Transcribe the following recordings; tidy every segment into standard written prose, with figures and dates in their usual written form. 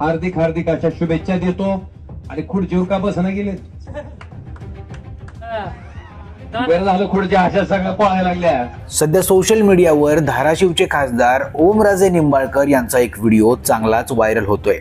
हार्दिक हार्दिक अशा शुभेच्छा देतो. आणि खुर्चीवर का बसना गेले? बरं झालं, खुर्च्या अशा सगळ्या पळायला लागल्या. सध्या सोशल मीडियावर धाराशिवचे खासदार ओमराजे निंबाळकर यांचा एक व्हिडिओ चांगलाच व्हायरल होतोय.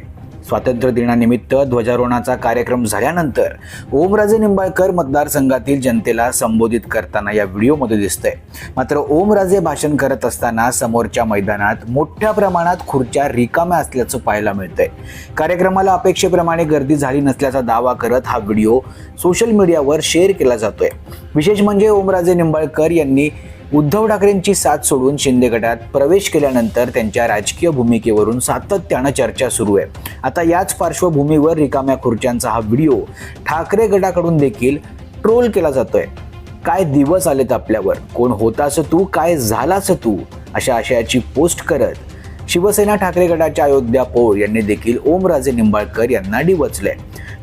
स्वातंत्र्य दिनानिमित्त ध्वजारोहणाचा कार्यक्रम झाल्यानंतर ओमराजे निंबाळकर मतदारसंघातील जनतेला संबोधित करताना या व्हिडिओमध्ये दिसतंय. मात्र ओमराजे भाषण करत असताना समोरच्या मैदानात मोठ्या प्रमाणात खुर्च्या रिकाम्या असल्याचं पाहायला मिळतंय. कार्यक्रमाला अपेक्षेप्रमाणे गर्दी झाली नसल्याचा दावा करत हा व्हिडिओ सोशल मीडियावर शेअर केला जातोय. विशेष म्हणजे ओमराजे निंबाळकर यांनी उद्धव ठाकरेंची साथ सोडून शिंदे गटात प्रवेश केल्यानंतर त्यांच्या राजकीय भूमिकेवरून सातत्यानं चर्चा सुरू आहे. आता याच पार्श्वभूमीवर रिकाम्या खुर्च्यांचा हा व्हिडिओ ठाकरे गटाकडून देखील ट्रोल केला जातोय. काय दिवस आलेत आपल्यावर, कोण होतास तू, काय झालास तू, अशा आशयाची पोस्ट करत शिवसेना ठाकरे गटाच्या अयोध्या पौर यांनी देखील ओमराजे निंबाळकर यांना डिवचलंय.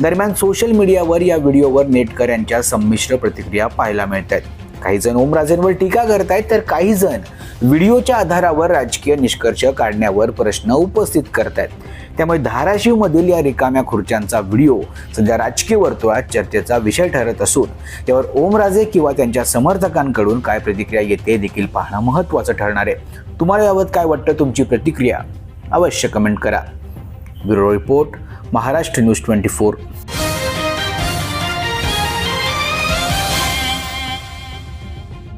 दरम्यान सोशल मीडियावर या व्हिडिओवर नेटकऱ्यांच्या संमिश्र प्रतिक्रिया पाहायला मिळत आहेत. काही जण ओमराजेंवर टीका करतायत तर काही जण व्हिडिओच्या आधारावर राजकीय निष्कर्ष काढण्यावर प्रश्न उपस्थित करतायत. त्यामुळे धाराशिवमधील या रिकाम्या खुर्च्यांचा व्हिडिओ सध्या राजकीय वर्तुळात चर्चेचा विषय ठरत असून त्यावर ओमराजे किंवा त्यांच्या समर्थकांकडून काय प्रतिक्रिया येते देखील पाहणं महत्त्वाचं ठरणार आहे. तुम्हाला याबाबत काय वाटतं? तुमची प्रतिक्रिया अवश्य कमेंट करा. Bureau report, Maharashtra news 24.